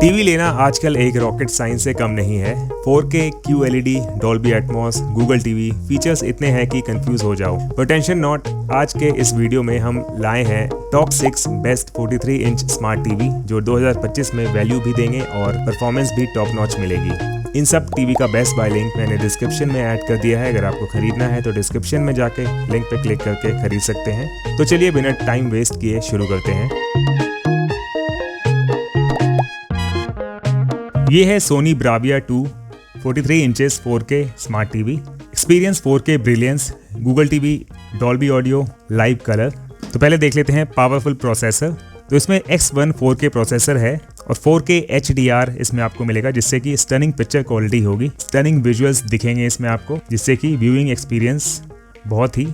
TV लेना आजकल एक रॉकेट साइंस से कम नहीं है। 4K, QLED, Dolby Atmos, Google TV features इतने हैं कि कंफ्यूज हो जाओ। पर टेंशन नॉट, आज के इस वीडियो में हम लाए हैं top 6 best 43 inch smart TV जो 2025 में वैल्यू भी देंगे और परफॉर्मेंस भी टॉप नॉच मिलेगी। इन सब टीवी का बेस्ट बाय लिंक मैंने डिस्क्रिप्शन में ऐड कर दिया है। अगर आपको खरीदना है तो डिस्क्रिप्शन में जाके लिंक पे क्लिक करके खरीद सकते हैं। तो चलिए बिना टाइम वेस्ट किए शुरू करते हैं। ये है Soni Bravia 2 43 inches 4K smart TV. Experience 4K brilliance, Google TV, Dolby audio, live colour. तो पहले देख लेते हैं पावरफुल प्रोसेसर। तो इसमें X1 4K प्रोसेसर है और 4K HDR इसमें आपको मिलेगा, जिससे कि स्टनिंग पिक्चर क्वालिटी होगी। स्टनिंग विजुअल्स दिखेंगे इसमें आपको, जिससे कि व्यूइंग एक्सपीरियंस बहुत ही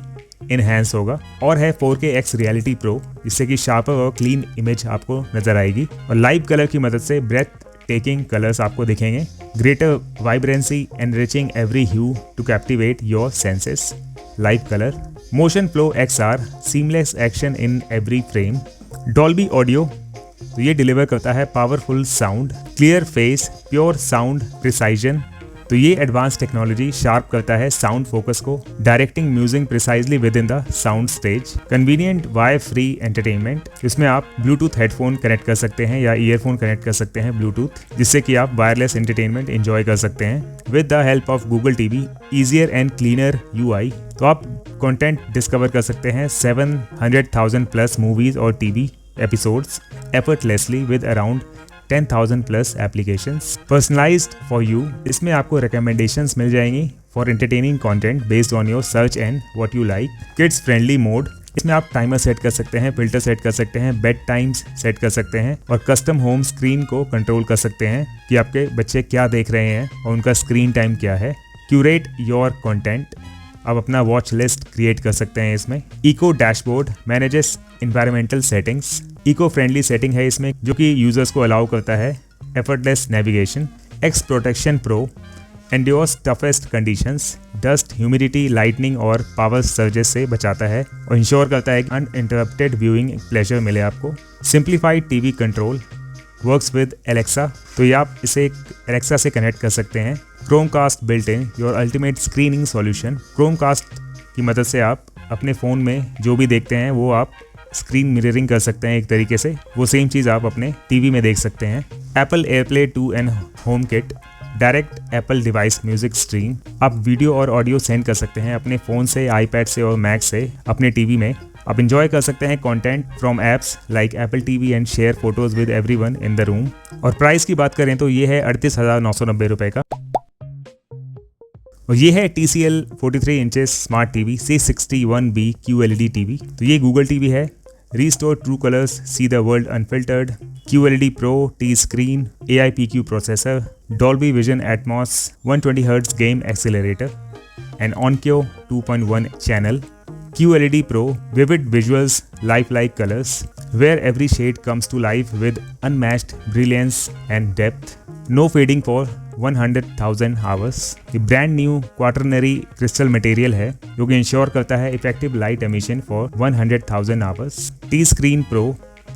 इनहेंस होगा। और है 4K X रियलिटी प्रो, जिससे कि शार्पर और क्लीन इमेज आपको नजर आएगी। और लाइव कलर की मदद से ब्रेथ टेकिंग कलर्स आपको दिखेंगे। Greater vibrancy enriching every hue to captivate your senses. Live colour, motion flow XR, seamless action in every frame. Dolby audio, तो ये डिलीवर करता है powerful sound, clear face, pure sound precision. तो ये advance technology sharp करता है sound focus को, directing music precisely with in the sound stage. Convenient wifi entertainment, इसमें आप ब्लूटूथ हेडफोन कनेक्ट कर सकते हैं या ईयरफोन कनेक्ट कर सकते हैं ब्लूटूथ, जिससे कि आप वायरलेस एंटरटेनमेंट एंजॉय कर सकते हैं। With the help of Google TV, easier and cleaner UI, तो आप कंटेंट डिस्कवर कर सकते हैं 700,000 प्लस मूवीज और TV episodes effortlessly with around 10,000 plus applications. Personalised for you, इसमें आपको रिकमेंडेशंस मिल जाएंगी for entertaining content based on your search and what you like. Kids friendly mode, इसमें आप टाइमर सेट कर सकते हैं, फिल्टर सेट कर सकते हैं, बेड टाइम्स सेट कर सकते हैं और कस्टम होम स्क्रीन को कंट्रोल कर सकते हैं कि आपके बच्चे क्या देख रहे हैं और उनका स्क्रीन टाइम क्या है। क्यूरेट योर कंटेंट, आप अपना वॉच लिस्ट क्रिएट कर सकते हैं इसमें। Eco dashboard manages environmental settings, eco friendly setting है इसमें जो कि यूजर्स को अलाउ करता है effortless navigation. X protection pro endures toughest conditions, dust, humidity, lightning और पावर सर्जेस से बचाता है और इंश्योर करता है कि अनइंटरप्टेड व्यूइंग प्लेजर मिले आपको। Simplified TV control works with Alexa, तो ये आप इसे एलेक्सा से कनेक्ट कर सकते हैं। Chromecast built in, your ultimate screening solution. Chromecast की मदद से आप अपने फ़ोन में जो भी देखते हैं वो आप स्क्रीन मिररिंग कर सकते हैं एक तरीके से, वो सेम चीज़ आप अपने टीवी में देख सकते हैं। Apple AirPlay 2 and home kit, direct Apple device music stream, आप वीडियो और ऑडियो सेंड कर सकते हैं अपने फ़ोन से, आईपैड से और मैक से अपने टीवी में। आप इंजॉय कर सकते हैं content from apps like Apple TV and share photos with everyone in the room. और प्राइस की बात करें तो ये है 38,990 रुपये का। और ये है TCL 43 inches smart TV C61B QLED TV. तो ये गूगल टीवी है। Restore true colors, see the world unfiltered, QLED Pro, T-Screen, AIPQ processor, Dolby Vision Atmos, 120Hz game accelerator, and Onkyo 2.1 channel. QLED Pro, vivid visuals, lifelike colors, where every shade comes to life with unmatched brilliance and depth. No fading for 100,000 hours. ये brand new quaternary crystal material है जो कि ensure करता है effective light emission for 100,000 hours. T-Screen Pro,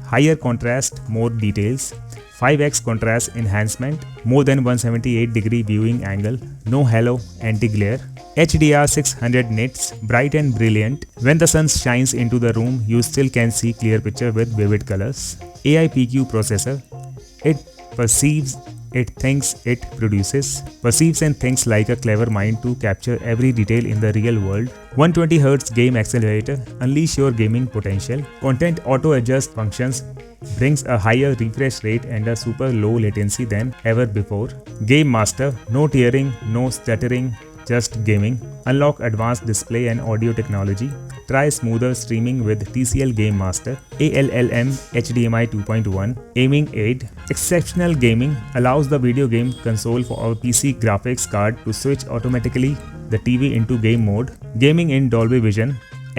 higher contrast, more details, 5x contrast enhancement, more than 178 degree viewing angle, no halo, anti-glare, HDR 600 nits, bright and brilliant. When the sun shines into the room, you still can see clear picture with vivid colors. AIPQ processor, it perceives, it thinks, it produces, perceives and thinks like a clever mind to capture every detail in the real world. 120Hz game accelerator, unleash your gaming potential. Content auto adjust functions, brings a higher refresh rate and a super low latency than ever before. Game Master, no tearing, no stuttering, just gaming. Unlock advanced display and audio technology. Try smoother streaming with TCL Game Master. ALLM HDMI 2.1 aiming aid. Exceptional gaming allows the video game console for our PC graphics card to switch automatically the TV into game mode. Gaming in Dolby Vision,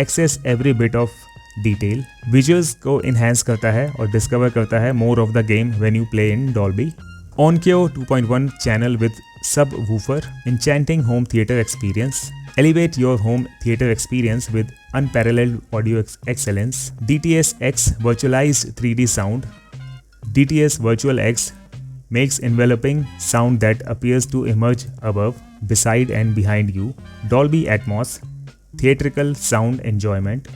access every bit of detail, visuals को enhance करता है और discover करता है more of the game when you play in Dolby. Onkyo 2.1 channel with subwoofer, enchanting home theater experience. Elevate your home theater experience with unparalleled audio excellence. DTS X virtualized 3D sound. DTS Virtual X makes enveloping sound that appears to emerge above, beside and behind you. Dolby Atmos, theatrical sound enjoyment.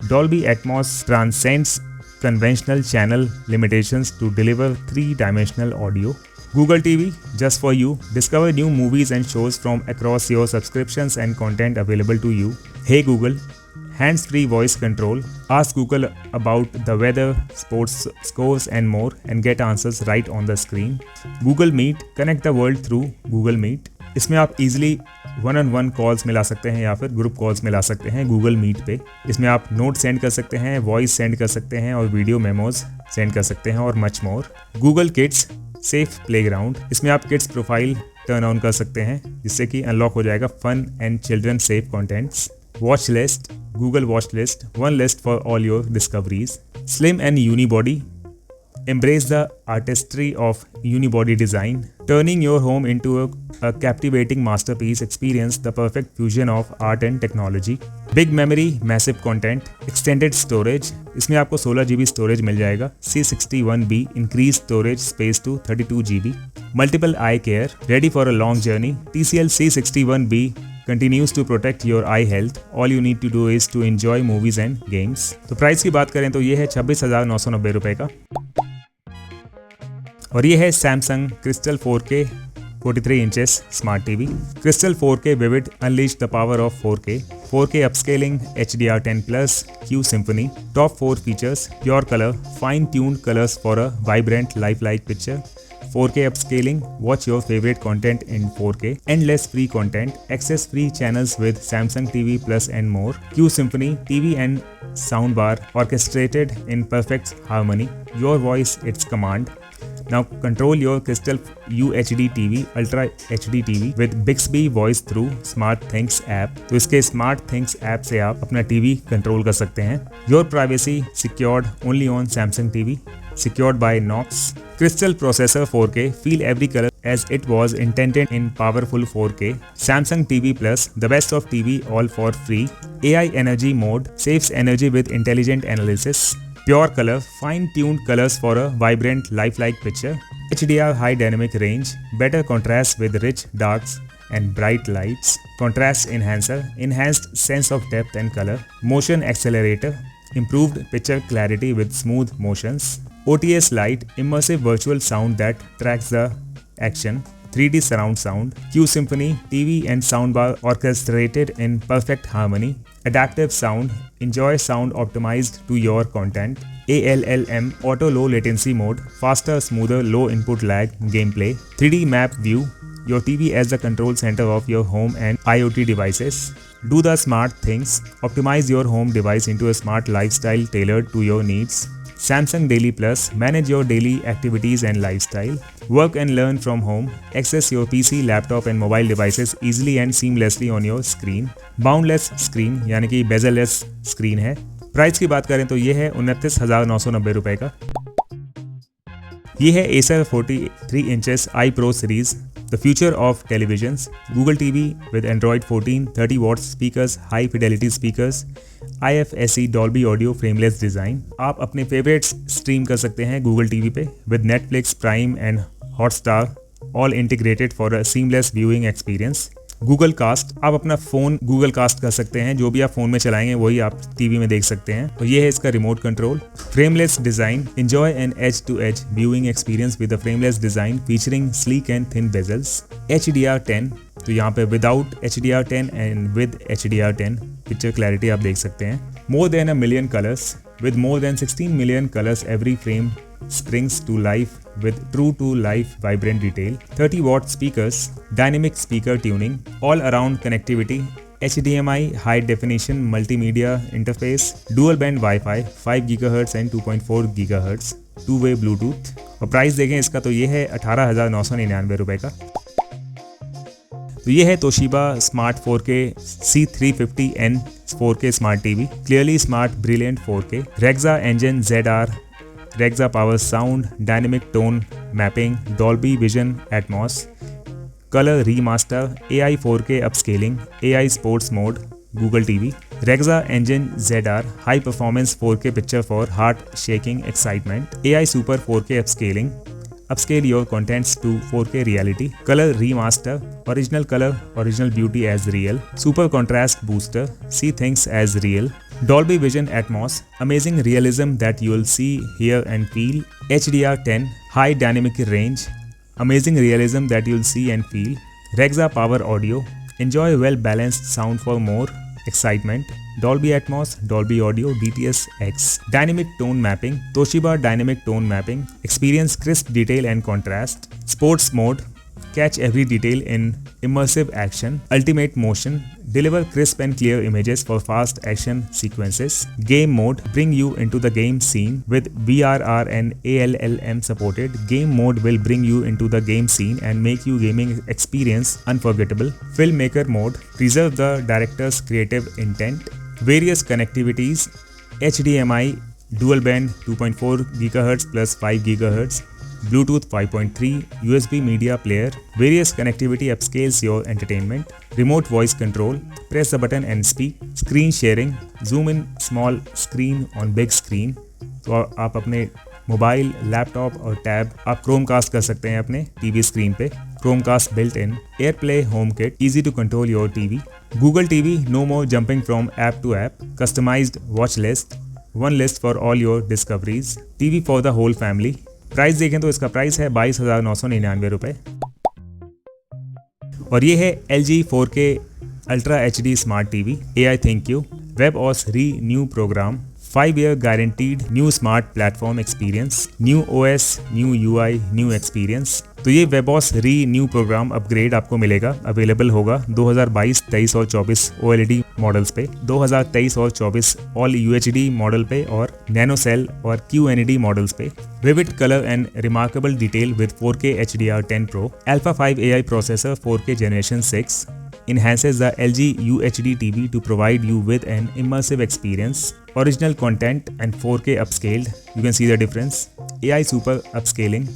Dolby Atmos transcends conventional channel limitations to deliver three-dimensional audio. Google TV, just for you. Discover new movies and shows from across your subscriptions and content available to you. Hey Google, hands-free voice control. Ask Google about the weather, sports scores and more and get answers right on the screen. Google Meet, connect the world through Google Meet. इसमें आप easily one calls मिला सकते हैं या फिर group calls मिला सकते हैं गूगल मीट पे। इसमें आप नोट सेंड कर सकते हैं, वॉइस सेंड कर सकते हैं और वीडियो मेमोज सेंड कर सकते हैं और much more. Google kids safe playground, इसमें आप किड्स प्रोफाइल टर्न ऑन कर सकते हैं जिससे कि अनलॉक हो जाएगा fun and children safe contents. Watch list, Google watch list, one list for all your discoveries. Slim and unibody, embrace the artistry of unibody design, turning your home into a captivating masterpiece. Experience the perfect fusion of art and technology. Big memory, massive content, extended storage, इसमें आपको 16 GB storage मिल जाएगा। C61B increase storage space to 32 GB. Multiple eye care, ready for a long journey. TCL C61B continues to protect your eye health. All you need to do is to enjoy movies and games. तो price की बात करें तो ये है 26,990 रुपये का और ये है Samsung crystal 4K 43 inches smart TV. Crystal 4K vivid, unleash the power of 4K upscaling, HDR10 plus, Q Symphony, top 4 features, pure colour, fine tuned colours for a vibrant life like picture, 4K upscaling, watch your favorite content in 4K, endless free content, access free channels with Samsung TV Plus and more, Q Symphony, TV and soundbar orchestrated in perfect harmony, your voice its command. Now control your Crystal UHD TV, Ultra HD TV with Bixby Voice through SmartThings app. तो इसके SmartThings app से आप अपना TV control कर सकते हैं। Your privacy secured only on Samsung TV, secured by Knox. Crystal processor 4K, feel every color as it was intended in powerful 4K. Samsung TV Plus, the best of TV all for free. AI energy mode, saves energy with intelligent analysis. Pure color, fine-tuned colors for a vibrant, lifelike picture. HDR high dynamic range, better contrast with rich darks and bright lights. Contrast enhancer, enhanced sense of depth and color. Motion accelerator, improved picture clarity with smooth motions. OTS Lite, immersive virtual sound that tracks the action. 3D surround sound. Q Symphony, TV and soundbar orchestrated in perfect harmony. Adaptive sound, enjoy sound optimized to your content. ALLM, auto low latency mode, faster, smoother, low input lag gameplay. 3D map view, your TV as the control center of your home and IoT devices. Do the smart things, optimize your home device into a smart lifestyle tailored to your needs. Samsung Daily Plus, manage your daily activities and lifestyle. Work and learn from home. Access your PC, laptop and mobile devices easily and seamlessly on your screen. Boundless screen यानी कि bezel-less screen है। Price की बात करें तो ये है 29,990 रुपये का। ये है Acer 43 inches iPro series, the future of televisions. Google TV with Android 14, 30 watts speakers, high fidelity speakers, IFSC Dolby Audio frameless design. आप अपने favorites stream कर सकते हैं Google TV पे with Netflix, Prime and Hotstar, all integrated for a seamless viewing experience. Google cast, आप अपना phone Google cast कर सकते हैं, जो भी आप फ़ोन में चलाएंगे वही आप टीवी में देख सकते हैं। तो ये है इसका remote control. Frameless design, enjoy an edge to edge viewing experience with a frameless design featuring sleek and thin bezels. HDR10, तो यहाँ पे without HDR10 and with HDR10 picture clarity आप देख सकते हैं। More than a million colours with more than 16 million colors, every frame springs to life with true to life vibrant detail. 30-watt speakers, dynamic speaker tuning, all around connectivity, HDMI high definition multimedia interface, dual band Wi-Fi, 5 GHz and 2.4 GHz, two-way Bluetooth। और price देखें इसका तो ये है 18,999 रुपये का। तो ये है Toshiba smart 4K C350N 4K smart TV, clearly smart brilliant 4K, Rexa engine ZR, Rexa power sound, dynamic tone mapping, Dolby Vision Atmos, color remaster, AI 4K upscaling, AI sports mode, Google TV, Rexa engine ZR, high performance 4K picture for heart shaking excitement, AI super 4K upscaling, upscale your contents to 4K reality, color remaster, original color, original beauty as real, super contrast booster, see things as real, Dolby Vision Atmos, amazing realism that you'll see, hear and feel, HDR10, high dynamic range, amazing realism that you'll see and feel, Rexa Power Audio, enjoy well-balanced sound for more excitement, Dolby Atmos, Dolby Audio, DTS X, Dynamic Tone Mapping, Toshiba Dynamic Tone Mapping, experience crisp detail and contrast, Sports Mode, catch every detail in immersive action, Ultimate Motion, deliver crisp and clear images for fast action sequences, Game Mode, bring you into the game scene with VRR and ALLM supported. Game Mode will bring you into the game scene and make your gaming experience unforgettable. Filmmaker Mode, preserve the director's creative intent. Various connectivities, HDMI, dual band 2.4 GHz plus 5 GHz, Bluetooth 5.3, USB media player, various connectivity upscales your entertainment, remote voice control, press the button and speak, screen sharing, zoom in small screen on big screen, तो आप अपने mobile, laptop और tab आप Chromecast कर सकते हैं अपने TV screen पे, Chromecast built in, AirPlay home kit, easy to control your TV, Google TV, no more jumping from app to app, customized watch list, one list for all your discoveries, TV for the whole family. Price देखें तो इसका price है 22,999 रुपये और ये है LG 4K Ultra HD Smart TV AI Think You WebOS Renew Program 5-year guaranteed new smart platform experience, new OS, new UI, new experience। तो ये WebOS Renew प्रोग्राम अपग्रेड आपको मिलेगा, अवेलेबल होगा 2022, 23 और 24 OLED मॉडल्स पे, 2023 और 24 all UHD model पे और नैनो सेल और QNED मॉडल्स पे। Vivid color and remarkable detail with 4K HDR10 Pro, Alpha 5 AI processor 4K Generation 6 enhances the LG UHD TV to provide you with an immersive experience. Original content and 4K upscaled. You can see the difference. AI super upscaling.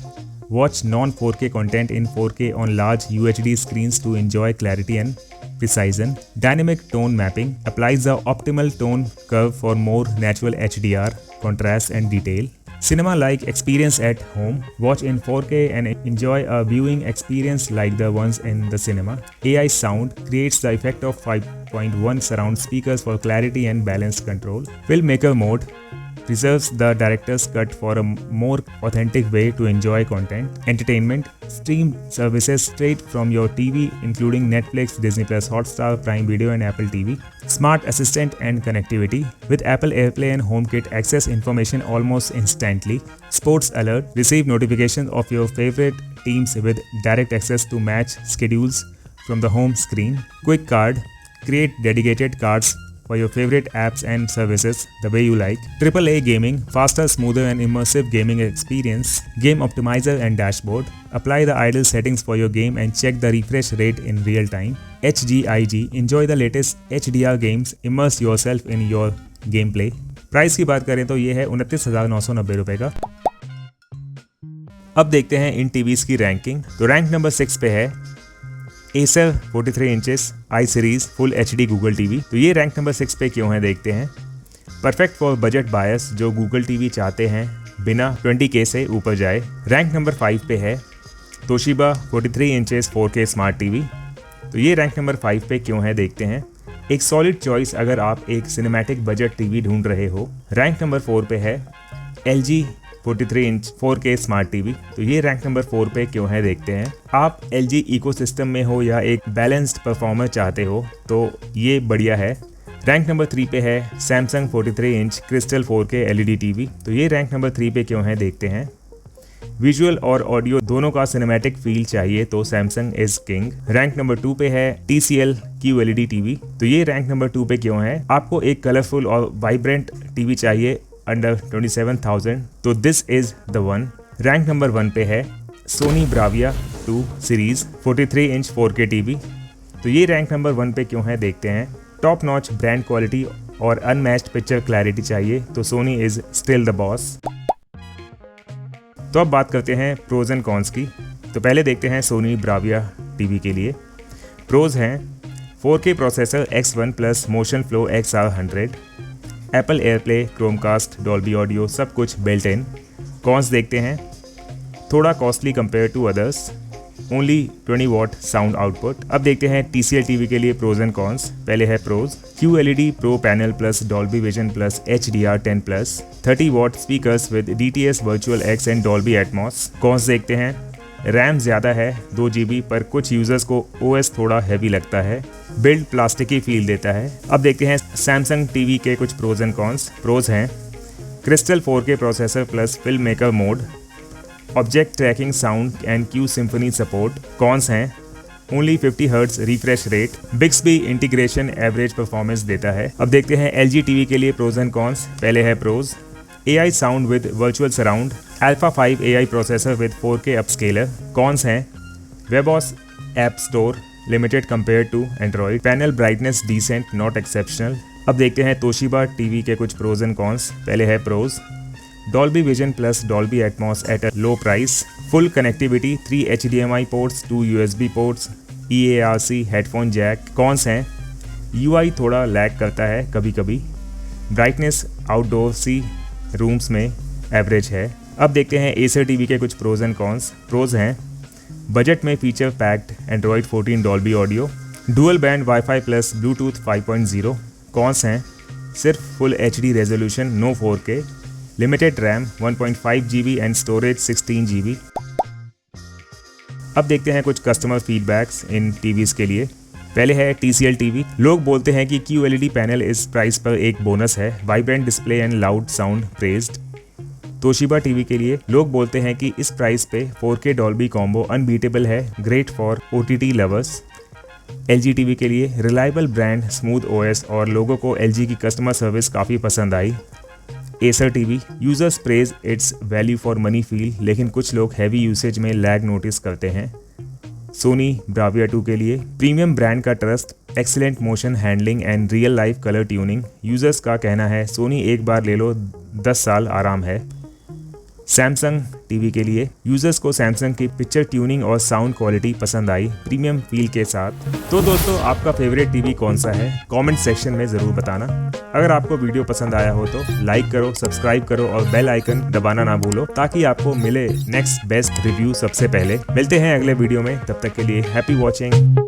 Watch non-4K content in 4K on large UHD screens to enjoy clarity and precision. Dynamic tone mapping applies the optimal tone curve for more natural HDR, contrast and detail. Cinema-like experience at home. Watch in 4K and enjoy a viewing experience like the ones in the cinema. AI sound creates the effect of 5.1 surround speakers for clarity and balanced control. Filmmaker mode preserves the director's cut for a more authentic way to enjoy content. Entertainment, stream services straight from your TV including Netflix, Disney+, Hotstar, Prime Video and Apple TV. Smart assistant and connectivity. With Apple AirPlay and HomeKit, access information almost instantly. Sports alert, receive notifications of your favorite teams with direct access to match schedules from the home screen. Quick card, create dedicated cards for your favorite apps and services the way you like. AAA gaming, faster, smoother and immersive gaming experience. Game optimizer and dashboard. Apply the idle settings for your game and check the refresh rate in real time. HGIG, enjoy the latest HDR games, immerse yourself in your gameplay. Price की बात करें तो ये है 29,990 रुपये का। अब देखते हैं इन टीवीज़ की रैंकिंग। तो रैंक नंबर 6 पे है Acer 43 inches I series full HD Google TV. तो ये रैंक नंबर 6 पे क्यों है देखते हैं। परफेक्ट फॉर बजट बायर्स जो गूगल टीवी चाहते हैं बिना 20K से ऊपर जाए। रैंक नंबर 5 पे है Toshiba 43 inches 4K smart TV. तो ये रैंक नंबर 5 पे क्यों है देखते हैं। एक सॉलिड चॉइस अगर आप एक सिनेमैटिक बजट टीवी ढूंढ रहे हो। रैंक नंबर 4 पे है LG 43 inch 4K smart TV. तो ये रैंक नंबर 4 पे क्यों है देखते हैं। आप LG इकोसिस्टम में हो या एक बैलेंस्ड परफॉर्मर चाहते हो तो ये बढ़िया है। रैंक नंबर 3 पे है Samsung 43 inch crystal 4K LED TV. तो ये रैंक नंबर 3 पे क्यों है देखते हैं। विजुअल और ऑडियो दोनों का सिनेमैटिक फील चाहिए तो Samsung is king. Rank number 2 पे है TCL QLED टीवी। तो ये रैंक नंबर 2 पे क्यों है। आपको एक कलरफुल और वाइब्रेंट टीवी चाहिए अंडर 27,000 तो this is the one. Rank number 1 पे है Soni Bravia 2 series 43 inch 4K TV. तो ये रैंक नंबर 1 पे क्यों है देखते हैं। टॉप नॉच ब्रांड क्वालिटी और अनमैच्ड पिक्चर क्लैरिटी चाहिए तो Soni is still the boss. तो अब बात करते हैं प्रोज एंड कॉन्स की। तो पहले देखते हैं सोनी ब्राविया टीवी के लिए। प्रोज हैं 4K processor X1 plus motion flow XR100, Apple AirPlay, Chromecast, Dolby audio सब कुछ बिल्ट इन। कॉन्स देखते हैं थोड़ा costly compare to others, only 20 watt sound output. अब देखते हैं TCL टीवी के लिए प्रोज एंड कॉन्स। पहले है pros, QLED pro panel plus Dolby vision plus HDR10 plus 30 watt speakers with DTS virtual X and Dolby Atmos. Cons देखते हैं, RAM ज़्यादा है 2 GB, पर कुछ यूजर्स को OS थोड़ा हैवी लगता है, बिल्ड प्लास्टिकी फील देता है। अब देखते हैं सैमसंग टीवी के कुछ प्रोज एंड कॉन्स। प्रोज हैं crystal 4K processor plus film maker mode, object tracking sound and Q symphony support. Cons हैं only 50 hertz refresh rate, Bixby integration average performance देता है। अब देखते हैं LG टीवी के लिए प्रोज एंड कॉन्स। पहले है pros, AI sound with virtual surround, Alpha 5 AI processor with 4K upscaler. Cons हैं webOS app store limited compare to Android, panel brightness decent not exceptional. अब देखते हैं तोशिबा टीवी के कुछ प्रोज एंड कॉन्स। पहले है pros, Dolby vision plus Dolby Atmos at a low price, full connectivity 3 HDMI ports 2 USB ports, EARC headphone jack. Cons हैं UI थोड़ा lag करता है कभी कभी, ब्राइटनेस आउटडोर सी रूम्स में एवरेज है। अब देखते हैं एसर टीवी के कुछ प्रोज एंड कॉन्स। प्रोज हैं बजट में feature packed Android 14 Dolby audio, dual band WiFi plus Bluetooth 5.0। Cons हैं सिर्फ full HD resolution no 4K, limited RAM 1.5 GB and storage 16 GB। अब देखते हैं कुछ कस्टमर फीडबैक्स इन टीवीज़ के लिए। पहले है TCL टीवी, लोग बोलते हैं कि QLED पैनल इस प्राइस पर एक बोनस है, vibrant display and loud sound praised. Toshiba TV के लिए लोग बोलते हैं कि इस प्राइस पे 4K डॉल्बी कॉम्बो अनबीटेबल है, great for OTT lovers. LG TV के लिए रिलायबल ब्रांड, स्मूथ OS और लोगों को LG की कस्टमर सर्विस काफ़ी पसंद आई। Acer TV, users praise its value for money feel, लेकिन कुछ लोग हैवी यूसेज में लैग नोटिस करते हैं। सोनी ब्राविया 2 के लिए प्रीमियम ब्रांड का trust, excellent motion handling and real life colour tuning, users का कहना है सोनी एक बार ले लो 10 साल आराम है। सैमसंग टीवी के लिए यूजर्स को सैमसंग की पिक्चर ट्यूनिंग और साउंड क्वालिटी पसंद आई प्रीमियम फील के साथ। तो दोस्तों, आपका फेवरेट टीवी कौन सा है कमेंट सेक्शन में ज़रूर बताना। अगर आपको वीडियो पसंद आया हो तो लाइक करो, सब्सक्राइब करो और बेल आइकन दबाना ना भूलो, ताकि आपको मिले नेक्स्ट बेस्ट रिव्यू सबसे पहले। मिलते हैं अगले वीडियो में, तब तक के लिए हैप्पी वॉचिंग।